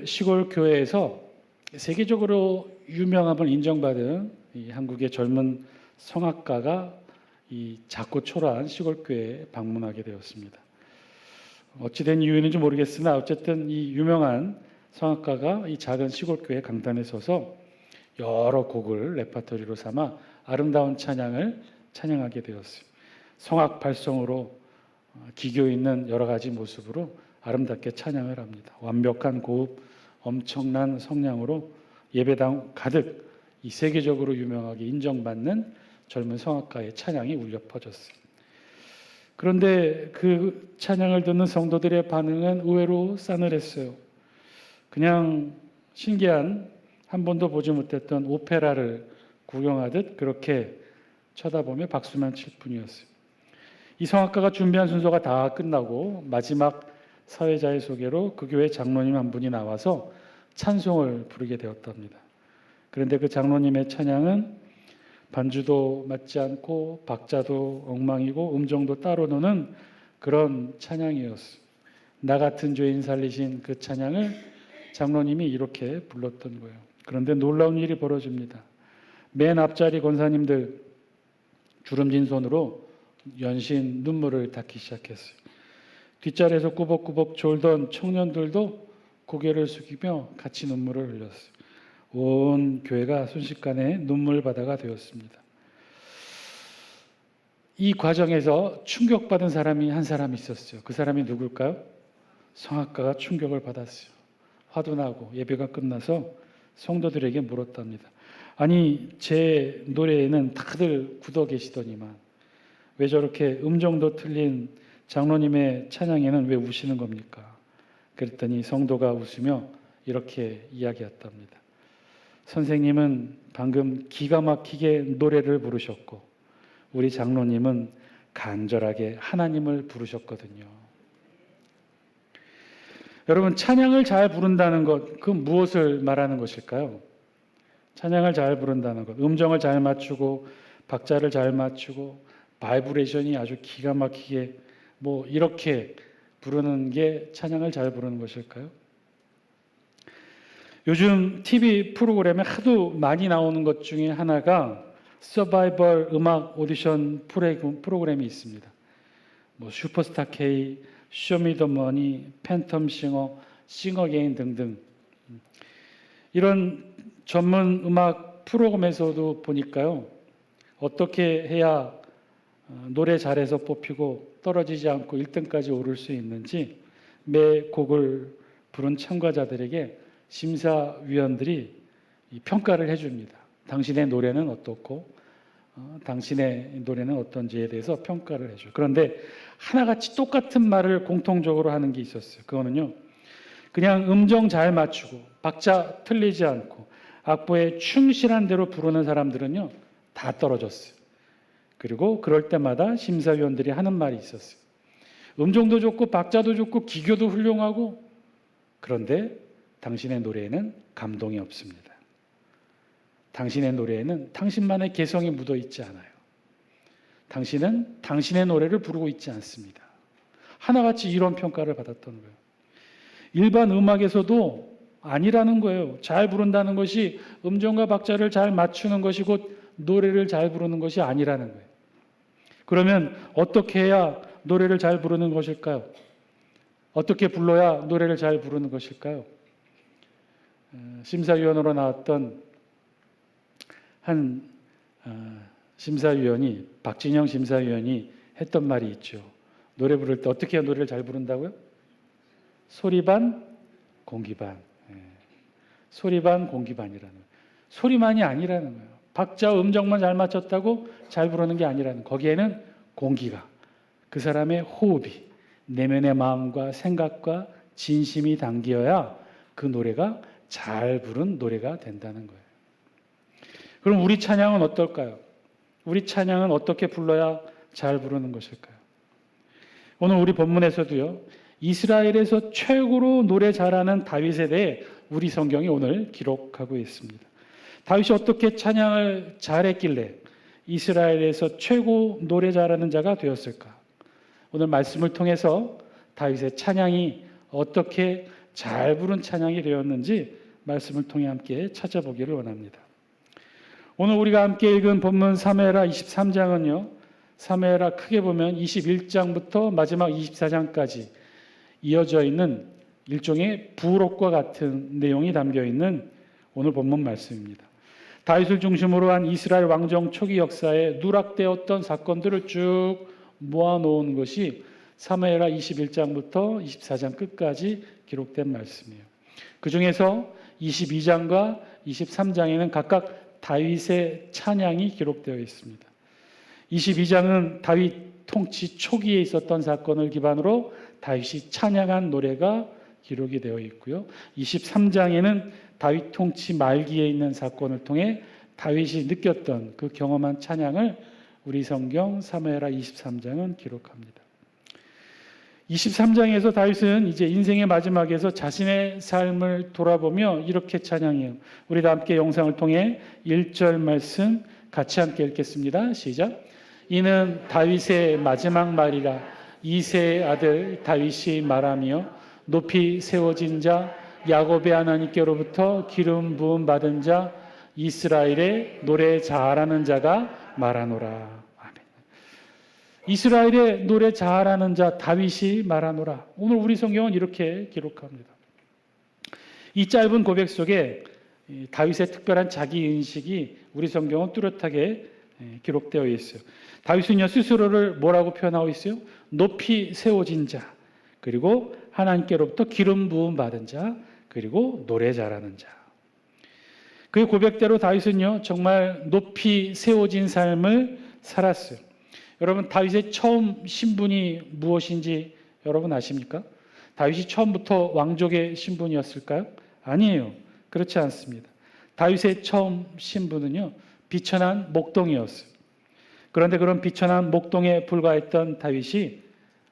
시골 교회에서 세계적으로 유명함을 인정받은 이 한국의 젊은 성악가가 이 작고 초라한 시골 교회에 방문하게 되었습니다. 어찌된 이유인지 모르겠으나 어쨌든 이 유명한 성악가가 이 작은 시골 교회 강단에 서서 여러 곡을 레퍼토리로 삼아 아름다운 찬양을 찬양하게 되었어요. 성악 발성으로 기교 있는 여러 가지 모습으로 아름답게 찬양을 합니다. 완벽한 고흡, 엄청난 성량으로 예배당 가득 이 세계적으로 유명하게 인정받는 젊은 성악가의 찬양이 울려 퍼졌어요. 그런데 그 찬양을 듣는 성도들의 반응은 의외로 싸늘했어요. 그냥 신기한 한 번도 보지 못했던 오페라를 구경하듯 그렇게 쳐다보며 박수만 칠 뿐이었어요. 이 성악가가 준비한 순서가 다 끝나고 마지막 사회자의 소개로 그 교회 장로님 한 분이 나와서 찬송을 부르게 되었답니다. 그런데 그 장로님의 찬양은 반주도 맞지 않고 박자도 엉망이고 음정도 따로 노는 그런 찬양이었어요. 나 같은 죄인 살리신 그 찬양을 장로님이 이렇게 불렀던 거예요. 그런데 놀라운 일이 벌어집니다. 맨 앞자리 권사님들 주름진 손으로 연신 눈물을 닦기 시작했어요. 뒷자리에서 꾸벅꾸벅 졸던 청년들도 고개를 숙이며 같이 눈물을 흘렸어요. 온 교회가 순식간에 눈물바다가 되었습니다. 이 과정에서 충격받은 사람이 한 사람 있었어요. 그 사람이 누굴까요? 성악가가 충격을 받았어요. 화도 나고 예배가 끝나서 성도들에게 물었답니다. 아니, 제 노래에는 다들 굳어 계시더니만 왜 저렇게 음정도 틀린 장로님의 찬양에는 왜 우시는 겁니까? 그랬더니 성도가 웃으며 이렇게 이야기했답니다. 선생님은 방금 기가 막히게 노래를 부르셨고 우리 장로님은 간절하게 하나님을 부르셨거든요. 여러분, 찬양을 잘 부른다는 것, 그 무엇을 말하는 것일까요? 찬양을 잘 부른다는 것, 음정을 잘 맞추고 박자를 잘 맞추고 바이브레이션이 아주 기가 막히게 이렇게 부르는 게 찬양을 잘 부르는 것일까요? 요즘 TV 프로그램에 하도 많이 나오는 것 중에 하나가 서바이벌 음악 오디션 프로그램이 있습니다. 슈퍼스타 K, 쇼미더머니, 팬텀싱어, 싱어게인 등등 이런 전문 음악 프로그램에서도 보니까요. 어떻게 해야 노래 잘해서 뽑히고 떨어지지 않고 1등까지 오를 수 있는지 매 곡을 부른 참가자들에게 심사위원들이 평가를 해줍니다. 당신의 노래는 어떻고 당신의 노래는 어떤지에 대해서 평가를 해줘요. 그런데 하나같이 똑같은 말을 공통적으로 하는 게 있었어요. 그거는요. 그냥 음정 잘 맞추고 박자 틀리지 않고 악보에 충실한 대로 부르는 사람들은요. 다 떨어졌어요. 그리고 그럴 때마다 심사위원들이 하는 말이 있었어요. 음정도 좋고 박자도 좋고 기교도 훌륭하고 그런데 당신의 노래에는 감동이 없습니다. 당신의 노래에는 당신만의 개성이 묻어 있지 않아요. 당신은 당신의 노래를 부르고 있지 않습니다. 하나같이 이런 평가를 받았던 거예요. 일반 음악에서도 아니라는 거예요. 잘 부른다는 것이 음정과 박자를 잘 맞추는 것이 곧 노래를 잘 부르는 것이 아니라는 거예요. 그러면 어떻게 해야 노래를 잘 부르는 것일까요? 어떻게 불러야 노래를 잘 부르는 것일까요? 심사위원으로 나왔던 한 심사위원이 박진영 심사위원이 했던 말이 있죠. 노래 부를 때 어떻게 해야 노래를 잘 부른다고요? 소리 반 공기 반. 소리 반 공기 반이라는 거예요. 소리만이 아니라는 거예요. 박자 음정만 잘 맞췄다고 잘 부르는 게 아니라는 거예요. 거기에는 공기가 그 사람의 호흡이 내면의 마음과 생각과 진심이 담겨야 그 노래가 잘 부른 노래가 된다는 거예요. 그럼 우리 찬양은 어떨까요? 우리 찬양은 어떻게 불러야 잘 부르는 것일까요? 오늘 우리 본문에서도요. 이스라엘에서 최고로 노래 잘하는 다윗에 대해 우리 성경이 오늘 기록하고 있습니다. 다윗이 어떻게 찬양을 잘했길래 이스라엘에서 최고 노래 잘하는 자가 되었을까? 오늘 말씀을 통해서 다윗의 찬양이 어떻게 잘 부른 찬양이 되었는지 말씀을 통해 함께 찾아보기를 원합니다. 오늘 우리가 함께 읽은 본문 사무엘하 23장은요. 사무엘하 크게 보면 21장부터 마지막 24장까지 이어져 있는 일종의 부록과 같은 내용이 담겨 있는 오늘 본문 말씀입니다. 다윗을 중심으로 한 이스라엘 왕정 초기 역사에 누락되었던 사건들을 쭉 모아놓은 것이 사무엘하 21장부터 24장 끝까지 기록된 말씀이에요. 그 중에서 22장과 23장에는 각각 다윗의 찬양이 기록되어 있습니다. 22장은 다윗 통치 초기에 있었던 사건을 기반으로 다윗이 찬양한 노래가 기록이 되어 있고요. 23장에는 다윗 통치 말기에 있는 사건을 통해 다윗이 느꼈던 그 경험한 찬양을 우리 성경 사무엘하 23장은 기록합니다. 23장에서 다윗은 이제 인생의 마지막에서 자신의 삶을 돌아보며 이렇게 찬양해요. 우리 다 함께 영상을 통해 1절 말씀 같이 함께 읽겠습니다. 시작. 이는 다윗의 마지막 말이라 이새의 아들 다윗이 말하며 높이 세워진 자 야곱의 하나님께로부터 기름 부음 받은 자 이스라엘의 노래 잘하는 자가 말하노라. 아멘. 이스라엘의 노래 잘하는 자 다윗이 말하노라. 오늘 우리 성경은 이렇게 기록합니다. 이 짧은 고백 속에 다윗의 특별한 자기 인식이 우리 성경은 뚜렷하게 기록되어 있어요. 다윗은요 스스로를 뭐라고 표현하고 있어요? 높이 세워진 자, 그리고 하나님께로부터 기름 부음 받은 자, 그리고 노래 잘하는 자. 그 고백대로 다윗은요 정말 높이 세워진 삶을 살았어요. 여러분 다윗의 처음 신분이 무엇인지 여러분 아십니까? 다윗이 처음부터 왕족의 신분이었을까요? 아니에요. 그렇지 않습니다. 다윗의 처음 신분은요 비천한 목동이었어요. 그런데 그런 비천한 목동에 불과했던 다윗이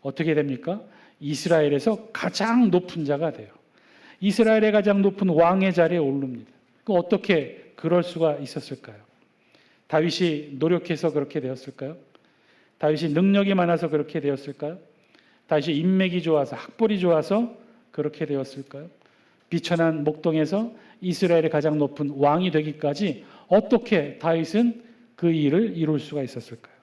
어떻게 됩니까? 이스라엘에서 가장 높은 자가 돼요. 이스라엘의 가장 높은 왕의 자리에 오릅니다. 어떻게 그럴 수가 있었을까요? 다윗이 노력해서 그렇게 되었을까요? 다윗이 능력이 많아서 그렇게 되었을까요? 다윗이 인맥이 좋아서 학벌이 좋아서 그렇게 되었을까요? 비천한 목동에서 이스라엘의 가장 높은 왕이 되기까지 어떻게 다윗은 그 일을 이룰 수가 있었을까요?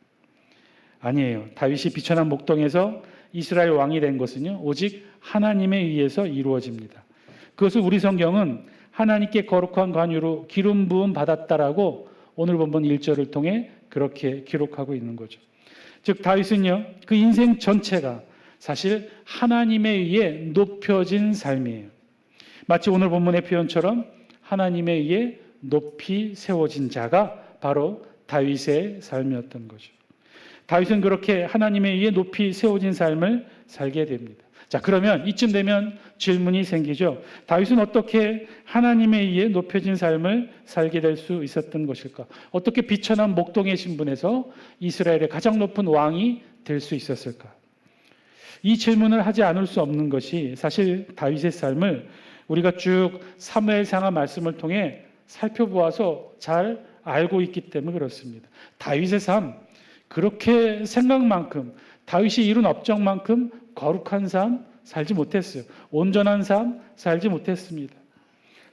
아니에요. 다윗이 비천한 목동에서 이스라엘 왕이 된 것은요 오직 하나님에 의해서 이루어집니다. 그것을 우리 성경은 하나님께 거룩한 관유로 기름 부음 받았다라고 오늘 본문 1절을 통해 그렇게 기록하고 있는 거죠. 즉 다윗은요 그 인생 전체가 사실 하나님에 의해 높여진 삶이에요. 마치 오늘 본문의 표현처럼 하나님에 의해 높이 세워진 자가 바로 다윗의 삶이었던 거죠. 다윗은 그렇게 하나님에 의해 높이 세워진 삶을 살게 됩니다. 자, 그러면 이쯤 되면 질문이 생기죠. 다윗은 어떻게 하나님에 의해 높여진 삶을 살게 될 수 있었던 것일까? 어떻게 비천한 목동의 신분에서 이스라엘의 가장 높은 왕이 될 수 있었을까? 이 질문을 하지 않을 수 없는 것이 사실 다윗의 삶을 우리가 쭉 사무엘상하 말씀을 통해 살펴보아서 잘 알고 있기 때문에 그렇습니다. 다윗의 삶, 그렇게 생각만큼 다윗이 이룬 업적만큼 거룩한 삶 살지 못했어요. 온전한 삶 살지 못했습니다.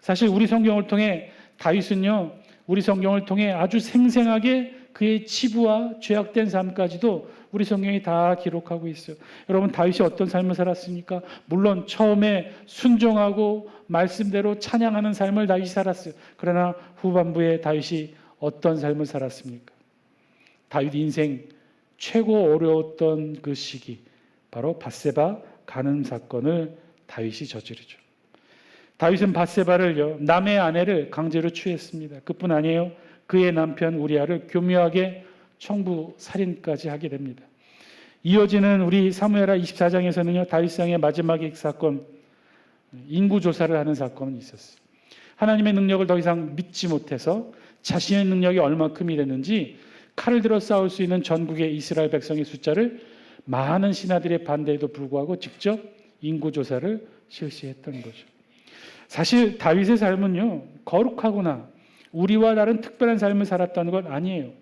사실 우리 성경을 통해 다윗은요 우리 성경을 통해 아주 생생하게 그의 치부와 죄악된 삶까지도 우리 성경이 다 기록하고 있어요. 여러분 다윗이 어떤 삶을 살았습니까? 물론 처음에 순종하고 말씀대로 찬양하는 삶을 다윗이 살았어요. 그러나 후반부에 다윗이 어떤 삶을 살았습니까? 다윗 인생 최고 어려웠던 그 시기, 바로 밧세바 간음 사건을 다윗이 저지르죠. 다윗은 밧세바를요 남의 아내를 강제로 취했습니다. 그뿐 아니에요. 그의 남편 우리아를 교묘하게 청부 살인까지 하게 됩니다. 이어지는 우리 사무엘하 24장에서는요 다윗상의 마지막 사건, 인구조사를 하는 사건이 있었어요. 하나님의 능력을 더 이상 믿지 못해서 자신의 능력이 얼마큼이 됐는지 칼을 들어 싸울 수 있는 전국의 이스라엘 백성의 숫자를 많은 신하들의 반대에도 불구하고 직접 인구조사를 실시했던 거죠. 사실 다윗의 삶은요 거룩하거나 우리와 다른 특별한 삶을 살았다는 건 아니에요.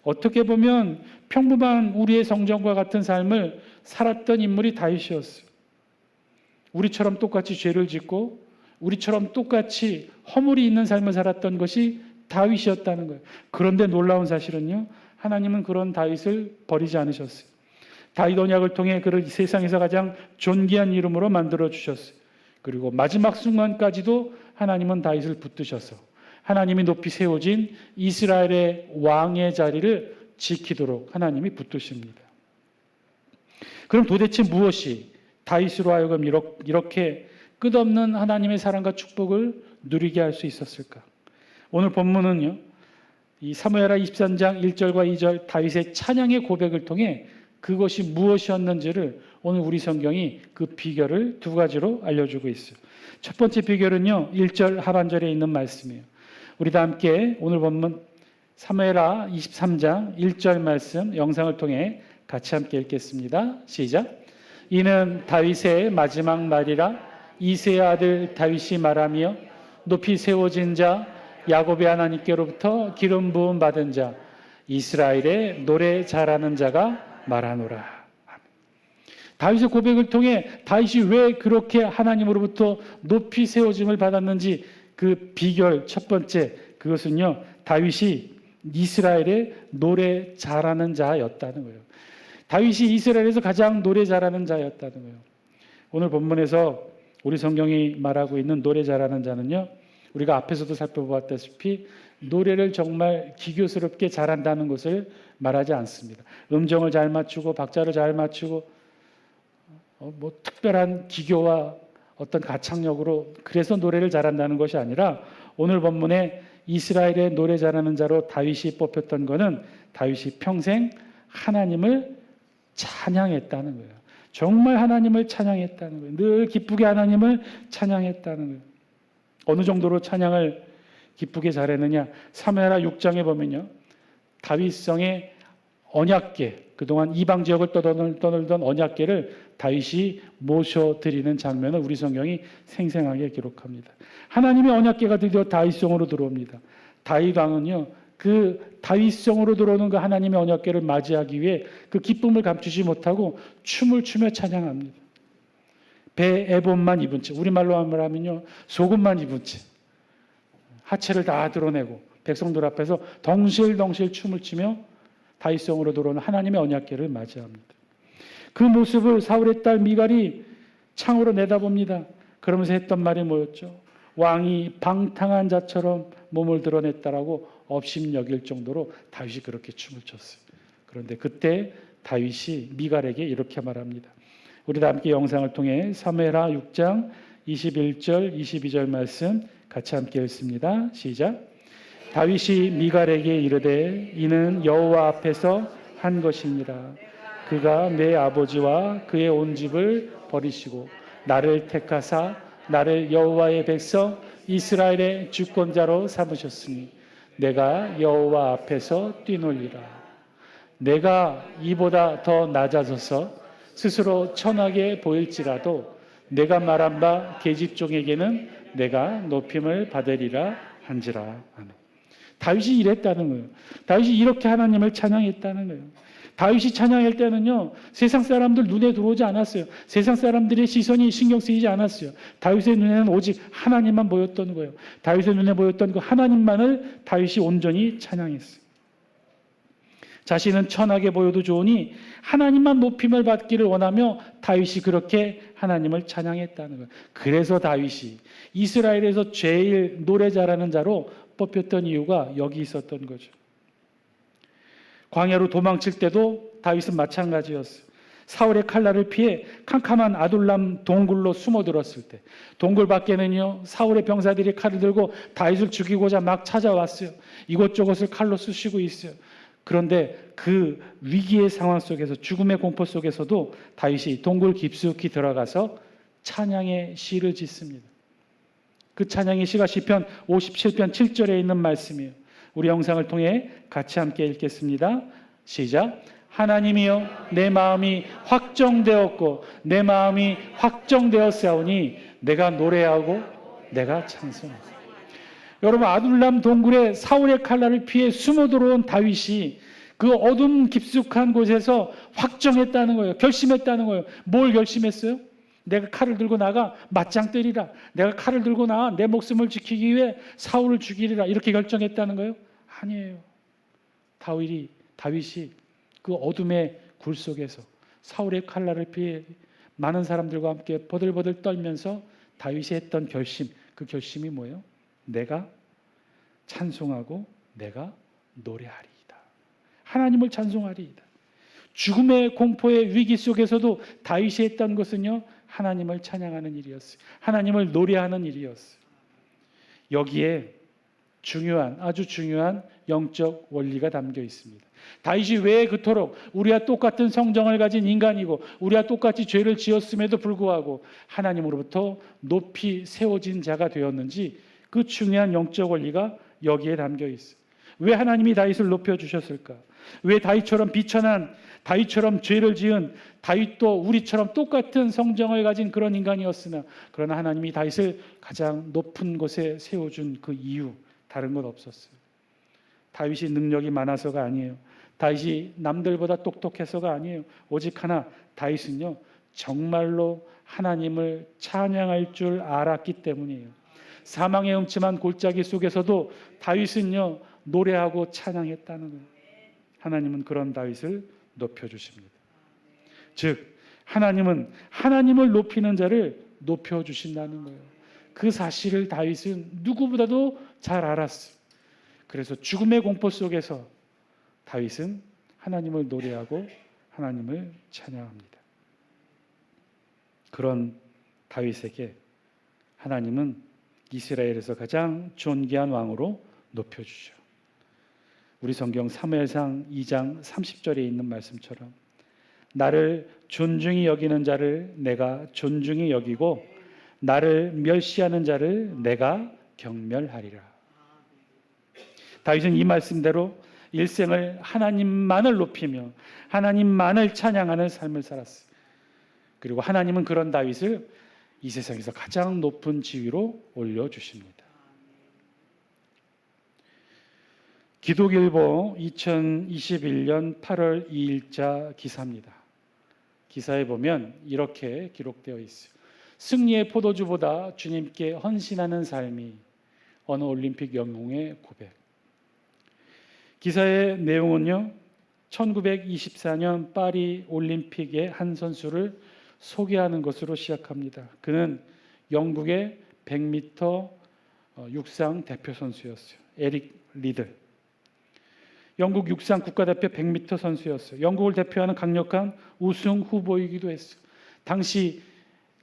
어떻게 보면 평범한 우리의 성전과 같은 삶을 살았던 인물이 다윗이었어요. 우리처럼 똑같이 죄를 짓고 우리처럼 똑같이 허물이 있는 삶을 살았던 것이 다윗이었다는 거예요. 그런데 놀라운 사실은요, 하나님은 그런 다윗을 버리지 않으셨어요. 다윗 언약을 통해 그를 세상에서 가장 존귀한 이름으로 만들어 주셨어요. 그리고 마지막 순간까지도 하나님은 다윗을 붙드셔서 하나님이 높이 세워진 이스라엘의 왕의 자리를 지키도록 하나님이 붙드십니다. 그럼 도대체 무엇이 다윗으로 하여금 이렇게 끝없는 하나님의 사랑과 축복을 누리게 할 수 있었을까? 오늘 본문은요, 이 사무엘하 23장 1절과 2절 다윗의 찬양의 고백을 통해 그것이 무엇이었는지를 오늘 우리 성경이 그 비결을 두 가지로 알려주고 있어요. 첫 번째 비결은요, 1절 하반절에 있는 말씀이에요. 우리 다 함께 오늘 본문 사무엘하 23장 1절 말씀 영상을 통해 같이 함께 읽겠습니다. 시작. 이는 다윗의 마지막 말이라 이새의 아들 다윗이 말하며 높이 세워진 자 야곱의 하나님께로부터 기름 부음 받은 자 이스라엘의 노래 잘하는 자가 말하노라. 다윗의 고백을 통해 다윗이 왜 그렇게 하나님으로부터 높이 세워짐을 받았는지 그 비결 첫 번째, 그것은요, 다윗이 이스라엘의 노래 잘하는 자였다는 거예요. 다윗이 이스라엘에서 가장 노래 잘하는 자였다는 거예요. 오늘 본문에서 우리 성경이 말하고 있는 노래 잘하는 자는요, 우리가 앞에서도 살펴보았다시피 노래를 정말 기교스럽게 잘한다는 것을 말하지 않습니다. 음정을 잘 맞추고 박자를 잘 맞추고 특별한 기교와 어떤 가창력으로 그래서 노래를 잘한다는 것이 아니라 오늘 본문에 이스라엘의 노래 잘하는 자로 다윗이 뽑혔던 것은 다윗이 평생 하나님을 찬양했다는 거예요. 정말 하나님을 찬양했다는 거예요. 늘 기쁘게 하나님을 찬양했다는 거예요. 어느 정도로 찬양을 기쁘게 잘했느냐? 사무엘하 6장에 보면요, 다윗성의 언약궤, 그동안 이방 지역을 떠돌던 언약궤를 다윗이 모셔드리는 장면을 우리 성경이 생생하게 기록합니다. 하나님의 언약궤가 드디어 다윗성으로 들어옵니다. 다윗 왕은요, 그 다윗성으로 들어오는 그 하나님의 언약궤를 맞이하기 위해 그 기쁨을 감추지 못하고 춤을 추며 찬양합니다. 배에봇만 입은 채, 우리말로 하면요, 속옷만 입은 채 하체를 다 드러내고 백성들 앞에서 덩실덩실 춤을 추며 다윗성으로 들어오는 하나님의 언약궤를 맞이합니다. 그 모습을 사울의 딸 미갈이 창으로 내다봅니다. 그러면서 했던 말이 뭐였죠? 왕이 방탕한 자처럼 몸을 드러냈다라고 업심여길 정도로 다윗이 그렇게 춤을 췄어요. 그런데 그때 다윗이 미갈에게 이렇게 말합니다. 우리 다 함께 영상을 통해 사무엘하 6장 21절 22절 말씀 같이 함께 읽습니다. 시작. 다윗이 미갈에게 이르되 이는 여호와 앞에서 한 것이니라. 그가 내 아버지와 그의 온 집을 버리시고 나를 택하사 나를 여호와의 백성 이스라엘의 주권자로 삼으셨으니 내가 여호와 앞에서 뛰놀리라. 내가 이보다 더 낮아져서 스스로 천하게 보일지라도 내가 말한 바 계집종에게는 내가 높임을 받으리라 한지라. 아멘. 다윗이 이랬다는 거예요. 다윗이 이렇게 하나님을 찬양했다는 거예요. 다윗이 찬양할 때는요, 세상 사람들 눈에 들어오지 않았어요. 세상 사람들의 시선이 신경 쓰이지 않았어요. 다윗의 눈에는 오직 하나님만 보였던 거예요. 다윗의 눈에 보였던 그 하나님만을 다윗이 온전히 찬양했어요. 자신은 천하게 보여도 좋으니 하나님만 높임을 받기를 원하며 다윗이 그렇게 하나님을 찬양했다는 거예요. 그래서 다윗이 이스라엘에서 제일 노래 잘하는 자로 뽑혔던 이유가 여기 있었던 거죠. 광야로 도망칠 때도 다윗은 마찬가지였어요. 사울의 칼날을 피해 캄캄한 아둘람 동굴로 숨어들었을 때, 동굴 밖에는요, 사울의 병사들이 칼을 들고 다윗을 죽이고자 막 찾아왔어요. 이곳저곳을 칼로 쑤시고 있어요. 그런데 그 위기의 상황 속에서, 죽음의 공포 속에서도 다윗이 동굴 깊숙이 들어가서 찬양의 시를 짓습니다. 그 찬양의 시가 시편 57편 7절에 있는 말씀이에요. 우리 영상을 통해 같이 함께 읽겠습니다. 시작. 하나님이여 내 마음이 확정되었고 내 마음이 확정되었사오니 내가 노래하고 내가 찬송하리. 여러분, 아둘람 동굴에 사울의 칼날을 피해 숨어 들어온 다윗이 그 어둠 깊숙한 곳에서 확정했다는 거예요. 결심했다는 거예요. 뭘 결심했어요? 내가 칼을 들고 나가 맞짱 때리라. 내가 칼을 들고 나가 내 목숨을 지키기 위해 사울을 죽이리라. 이렇게 결정했다는 거예요? 아니에요. 다윗이 그 어둠의 굴 속에서 사울의 칼날을 피해 많은 사람들과 함께 버들버들 떨면서 다윗이 했던 결심, 그 결심이 뭐예요? 내가 찬송하고 내가 노래하리이다. 하나님을 찬송하리이다. 죽음의 공포의 위기 속에서도 다윗이 했던 것은요, 하나님을 찬양하는 일이었어요. 하나님을 노래하는 일이었어요. 여기에 아주 중요한 영적 원리가 담겨 있습니다. 다윗이 왜 그토록 우리와 똑같은 성정을 가진 인간이고 우리와 똑같이 죄를 지었음에도 불구하고 하나님으로부터 높이 세워진 자가 되었는지, 그 중요한 영적 원리가 여기에 담겨 있어요. 왜 하나님이 다윗을 높여주셨을까? 왜 다윗처럼 비천한, 다윗처럼 죄를 지은, 다윗도 우리처럼 똑같은 성정을 가진 그런 인간이었으나 그러나 하나님이 다윗을 가장 높은 곳에 세워준 그 이유, 다른 건 없었어요. 다윗이 능력이 많아서가 아니에요. 다윗이 남들보다 똑똑해서가 아니에요. 오직 하나, 다윗은요 정말로 하나님을 찬양할 줄 알았기 때문이에요. 사망의 음침한 골짜기 속에서도 다윗은요 노래하고 찬양했다는 거예요. 하나님은 그런 다윗을 높여주십니다. 즉 하나님은 하나님을 높이는 자를 높여주신다는 거예요. 그 사실을 다윗은 누구보다도 잘 알았어요. 그래서 죽음의 공포 속에서 다윗은 하나님을 노래하고 하나님을 찬양합니다. 그런 다윗에게 하나님은 이스라엘에서 가장 존귀한 왕으로 높여주죠. 우리 성경 사무엘상 2장 30절에 있는 말씀처럼 나를 존중히 여기는 자를 내가 존중히 여기고 나를 멸시하는 자를 내가 경멸하리라. 다윗은 이 말씀대로 일생을 하나님만을 높이며 하나님만을 찬양하는 삶을 살았어요. 그리고 하나님은 그런 다윗을 이 세상에서 가장 높은 지위로 올려주십니다. 기독일보 2021년 8월 2일자 기사입니다. 기사에 보면 이렇게 기록되어 있어요. 승리의 포도주보다 주님께 헌신하는 삶이 어느 올림픽 영웅의 고백. 기사의 내용은요, 1924년 파리 올림픽의 한 선수를 소개하는 것으로 시작합니다. 그는 영국의 100m 육상 대표 선수였어요. 에릭 리들. 영국 육상 국가대표 100m 선수였어요. 영국을 대표하는 강력한 우승 후보이기도 했어요. 당시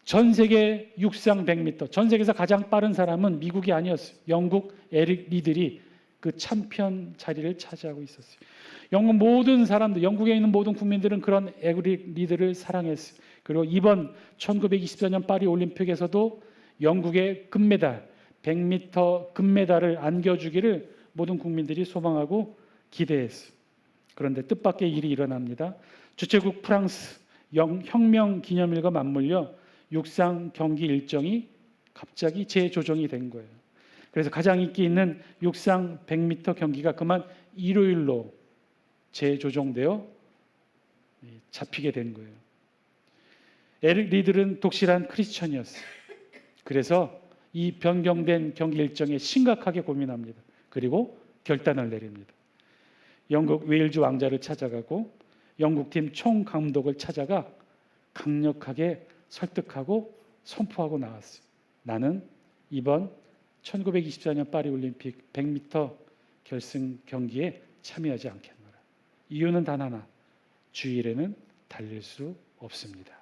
전 세계 육상 100m, 전 세계에서 가장 빠른 사람은 미국이 아니었어요. 영국 에릭 리들이 그 챔피언 자리를 차지하고 있었어요. 영국 모든 사람들, 영국에 있는 모든 국민들은 그런 에릭 리들을 사랑했어요. 그리고 이번 1924년 파리 올림픽에서도 영국의 금메달, 100m 금메달을 안겨주기를 모든 국민들이 소망하고 기대했어요. 그런데 뜻밖의 일이 일어납니다. 주최국 프랑스 혁명 기념일과 맞물려 육상 경기 일정이 갑자기 재조정이 된 거예요. 그래서 가장 인기 있는 육상 100m 경기가 그만 일요일로 재조정되어 잡히게 된 거예요. 에릭 리들은 독실한 크리스천이었어요. 그래서 이 변경된 경기 일정에 심각하게 고민합니다. 그리고 결단을 내립니다. 영국 웨일즈 왕자를 찾아가고 영국팀 총감독을 찾아가 강력하게 설득하고 선포하고 나왔어요. 나는 이번 1924년 파리 올림픽 100m 결승 경기에 참여하지 않겠노라. 이유는 단 하나, 주일에는 달릴 수 없습니다.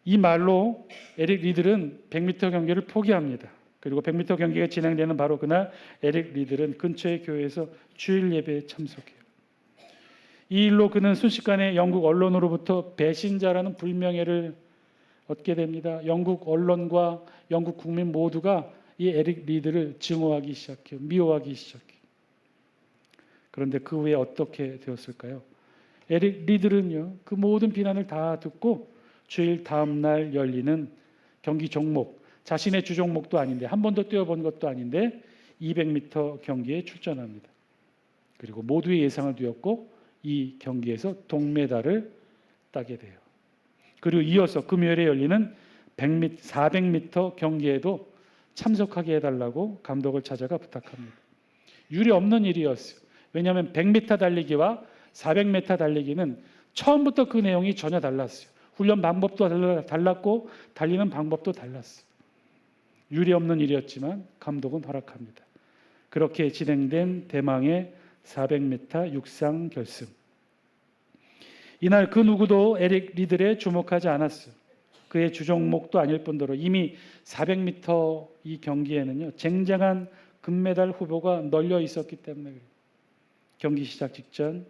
이 말로 에릭 리들은 100m 경기를 포기합니다. 그리고 100m 경기가 진행되는 바로 그날 에릭 리들은 근처의 교회에서 주일 예배에 참석해요. 이 일로 그는 순식간에 영국 언론으로부터 배신자라는 불명예를 얻게 됩니다. 영국 언론과 영국 국민 모두가 이 에릭 리들을 증오하기 시작해요. 미워하기 시작해요. 그런데 그 후에 어떻게 되었을까요? 에릭 리들은요, 그 모든 비난을 다 듣고 주일 다음 날 열리는 경기 종목, 자신의 주 종목도 아닌데 한 번도 뛰어본 것도 아닌데 200m 경기에 출전합니다. 그리고 모두의 예상을 뒤엎고 이 경기에서 동메달을 따게 돼요. 그리고 이어서 금요일에 열리는 100m, 400m 경기에도 참석하게 해달라고 감독을 찾아가 부탁합니다. 유례 없는 일이었어요. 왜냐하면 100m 달리기와 400m 달리기는 처음부터 그 내용이 전혀 달랐어요. 훈련 방법도 달랐고 달리는 방법도 달랐어요. 유례 없는 일이었지만 감독은 허락합니다. 그렇게 진행된 대망의 400m 육상 결승. 이날 그 누구도 에릭 리들에 주목하지 않았어요. 그의 주종목도 아닐 뿐더러 이미 400m 이 경기에는요, 쟁쟁한 금메달 후보가 널려 있었기 때문에 그래요. 경기 시작 직전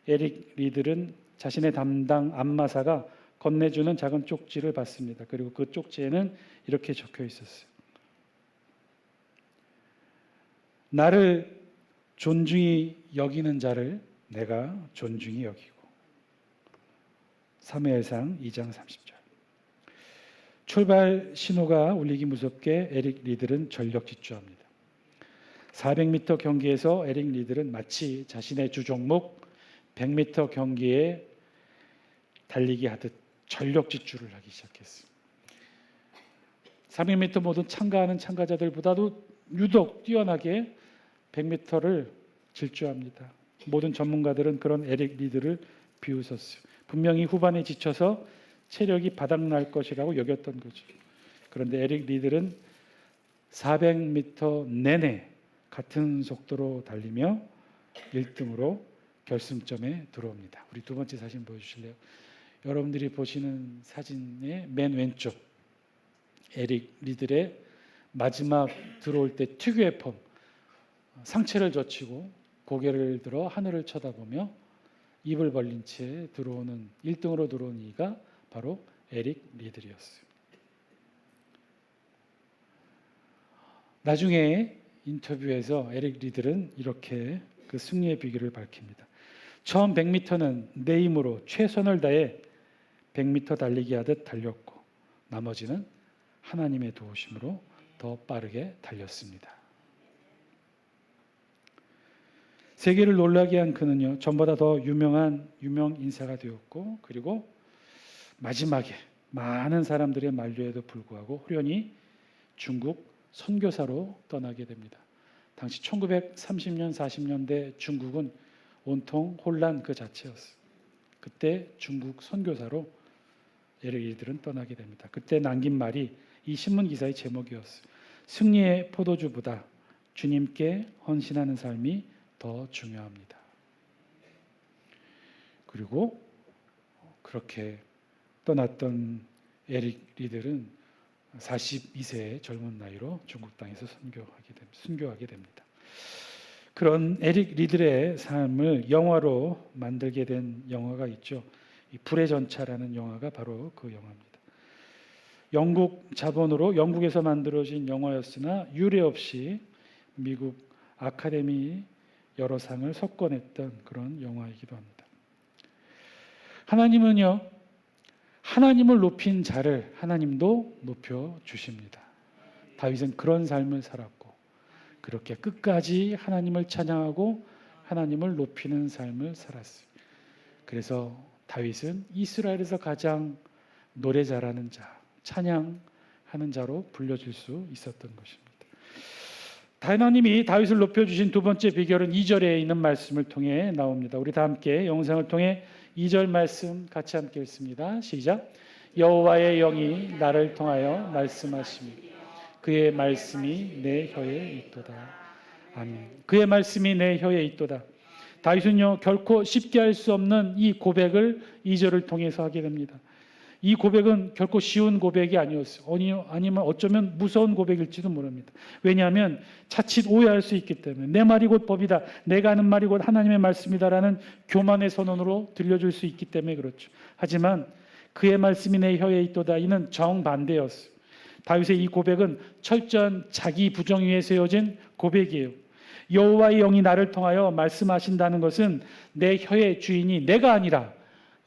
에릭 리들은 자신의 담당 안마사가 건네주는 작은 쪽지를 받습니다. 그리고 그 쪽지에는 이렇게 적혀 있었어요. 나를 존중히 여기는 자를 내가 존중히 여기고. 사무엘상 2장 30절. 출발 신호가 울리기 무섭게 에릭 리들은 전력 질주합니다. 400m 경기에서 에릭 리들은 마치 자신의 주 종목 100m 경기에 달리기 하듯 전력 질주를 하기 시작했습니다. 400m 모든 참가하는 참가자들보다도 유독 뛰어나게 100m를 질주합니다. 모든 전문가들은 그런 에릭 리들을 비웃었어요. 분명히 후반에 지쳐서 체력이 바닥날 것이라고 여겼던 거죠. 그런데 에릭 리들은 400m 내내 같은 속도로 달리며 1등으로 결승점에 들어옵니다. 우리 두 번째 사진 보여주실래요? 여러분들이 보시는 사진의 맨 왼쪽, 에릭 리들의 마지막 들어올 때 특유의 폼, 상체를 젖히고 고개를 들어 하늘을 쳐다보며 입을 벌린 채 들어오는 1등으로 들어온 이가 바로 에릭 리들이었어요. 나중에 인터뷰에서 에릭 리들은 이렇게 그 승리의 비결을 밝힙니다. 처음 100m는 내 힘으로 최선을 다해 100m 달리기 하듯 달렸고 나머지는 하나님의 도우심으로 더 빠르게 달렸습니다. 세계를 놀라게 한 그는요, 전보다 더 유명 인사가 되었고, 그리고 마지막에 많은 사람들의 만류에도 불구하고 호련히 중국 선교사로 떠나게 됩니다. 당시 1930년, 40년대 중국은 온통 혼란 그 자체였어요. 그때 중국 선교사로 에릭 리들은 떠나게 됩니다. 그때 남긴 말이 이 신문 기사의 제목이었어요. 승리의 포도주보다 주님께 헌신하는 삶이 더 중요합니다. 그리고 그렇게 떠났던 에릭 리들은 42세의 젊은 나이로 중국 땅에서 순교하게 됩니다. 그런 에릭 리들의 삶을 영화로 만들게 된 영화가 있죠. 이 불의 전차라는 영화가 바로 그 영화입니다. 영국 자본으로 영국에서 만들어진 영화였으나 유례 없이 미국 아카데미 여러 상을 석권했던 그런 영화이기도 합니다. 하나님은요, 하나님을 높인 자를 하나님도 높여주십니다. 다윗은 그런 삶을 살았고 그렇게 끝까지 하나님을 찬양하고 하나님을 높이는 삶을 살았어요. 그래서 다윗은 이스라엘에서 가장 노래 잘하는 자, 찬양하는 자로 불려질 수 있었던 것입니다. 하나님이 다윗을 높여주신 두 번째 비결은 2절에 있는 말씀을 통해 나옵니다. 우리 다 함께 영상을 통해 2절 말씀 같이 함께 읽습니다. 시작. 여호와의 영이 나를 통하여 말씀하시니 그의 말씀이 내 혀에 있도다. 아멘. 그의 말씀이 내 혀에 있도다. 다윗은요, 결코 쉽게 할 수 없는 이 고백을 2절을 통해서 하게 됩니다. 이 고백은 결코 쉬운 고백이 아니었어요. 아니면 어쩌면 무서운 고백일지도 모릅니다. 왜냐하면 자칫 오해할 수 있기 때문에 내 말이 곧 법이다, 내가 하는 말이 곧 하나님의 말씀이다라는 교만의 선언으로 들려줄 수 있기 때문에 그렇죠. 하지만 그의 말씀이 내 혀에 있도다, 이는 정반대였어요. 다윗의 이 고백은 철저한 자기 부정 위에 세워진 고백이에요. 여호와의 영이 나를 통하여 말씀하신다는 것은 내 혀의 주인이 내가 아니라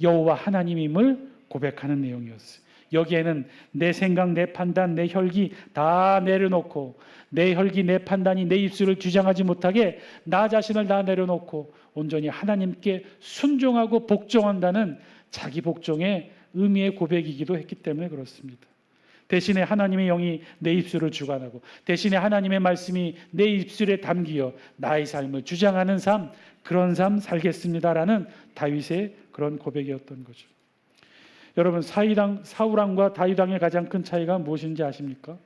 여호와 하나님임을 고백하는 내용이었어요. 여기에는 내 생각, 내 판단, 내 혈기 다 내려놓고 내 혈기, 내 판단이 내 입술을 주장하지 못하게 나 자신을 다 내려놓고 온전히 하나님께 순종하고 복종한다는 자기 복종의 의미의 고백이기도 했기 때문에 그렇습니다. 대신에 하나님의 영이 내 입술을 주관하고 대신에 하나님의 말씀이 내 입술에 담기어 나의 삶을 주장하는 삶, 그런 삶 살겠습니다라는 다윗의 그런 고백이었던 거죠. 여러분, 사울왕과 다윗왕의 가장 큰 차이가 무엇인지 아십니까?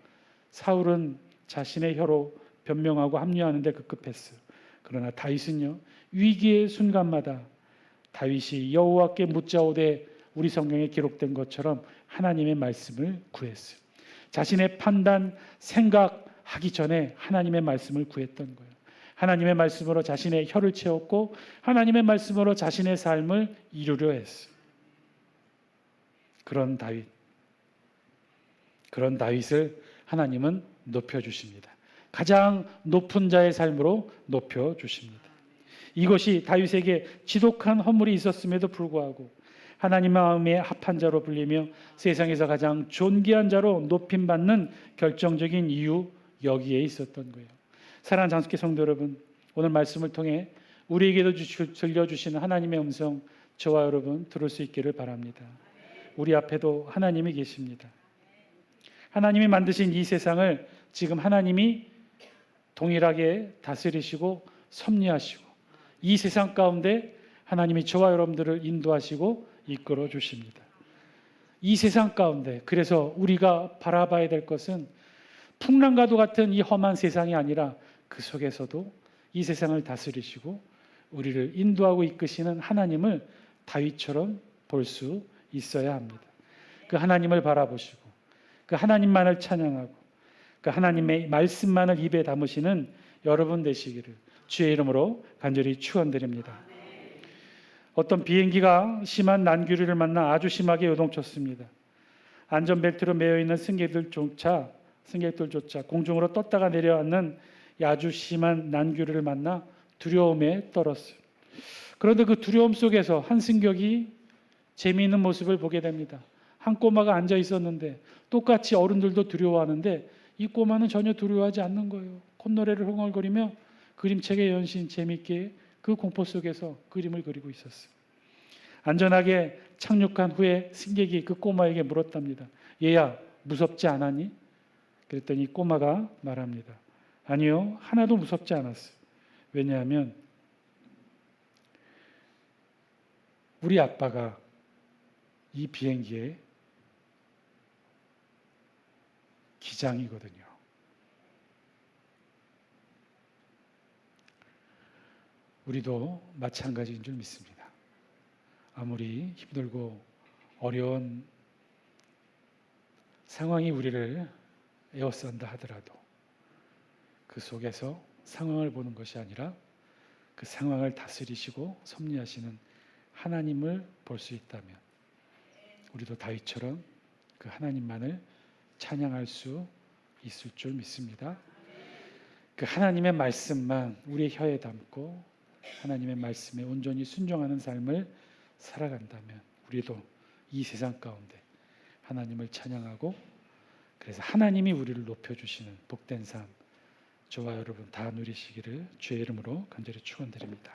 사울은 자신의 혀로 변명하고 합리화하는 데 급급했어요. 그러나 다윗은요, 위기의 순간마다 다윗이 여호와께 묻자오되 우리 성경에 기록된 것처럼 하나님의 말씀을 구했어요. 자신의 판단, 생각하기 전에 하나님의 말씀을 구했던 거예요. 하나님의 말씀으로 자신의 혀를 채웠고 하나님의 말씀으로 자신의 삶을 이루려 했어요. 그런 다윗을 하나님은 높여주십니다. 가장 높은 자의 삶으로 높여주십니다. 이것이 다윗에게 지독한 허물이 있었음에도 불구하고 하나님 마음에 합한 자로 불리며 세상에서 가장 존귀한 자로 높임받는 결정적인 이유, 여기에 있었던 거예요. 사랑하는 장숙기 성도 여러분, 오늘 말씀을 통해 우리에게도 들려주시는 하나님의 음성, 저와 여러분 들을 수 있기를 바랍니다. 우리 앞에도 하나님이 계십니다. 하나님이 만드신 이 세상을 지금 하나님이 동일하게 다스리시고 섭리하시고 이 세상 가운데 하나님이 저와 여러분들을 인도하시고 이끌어 주십니다. 이 세상 가운데, 그래서 우리가 바라봐야 될 것은 풍랑과도 같은 이 험한 세상이 아니라 그 속에서도 이 세상을 다스리시고 우리를 인도하고 이끄시는 하나님을 다윗처럼 볼 수 있어야 합니다. 그 하나님을 바라보시고 그 하나님만을 찬양하고 그 하나님의 말씀만을 입에 담으시는 여러분 되시기를 주의 이름으로 간절히 축원드립니다. 어떤 비행기가 심한 난규류를 만나 아주 심하게 요동쳤습니다. 안전벨트로 매여있는 승객들조차 공중으로 떴다가 내려앉는 아주 심한 난규류를 만나 두려움에 떨었어요. 그런데 그 두려움 속에서 한 승객이 재미있는 모습을 보게 됩니다. 한 꼬마가 앉아 있었는데 똑같이 어른들도 두려워하는데 이 꼬마는 전혀 두려워하지 않는 거예요. 콧노래를 흥얼거리며 그림책의 연신 재미있게 그 공포 속에서 그림을 그리고 있었어요. 안전하게 착륙한 후에 승객이 그 꼬마에게 물었답니다. 얘야, 무섭지 않았니? 그랬더니 꼬마가 말합니다. 아니요, 하나도 무섭지 않았어요. 왜냐하면 우리 아빠가 이 비행기의 기장이거든요. 우리도 마찬가지인 줄 믿습니다. 아무리 힘들고 어려운 상황이 우리를 에워싼다 하더라도 그 속에서 상황을 보는 것이 아니라 그 상황을 다스리시고 섭리하시는 하나님을 볼 수 있다면 우리도 다윗처럼 그 하나님만을 찬양할 수 있을 줄 믿습니다. 그 하나님의 말씀만 우리의 혀에 담고 하나님의 말씀에 온전히 순종하는 삶을 살아간다면 우리도 이 세상 가운데 하나님을 찬양하고 그래서 하나님이 우리를 높여주시는 복된 삶 저와 여러분 다 누리시기를 주의 이름으로 간절히 축원드립니다.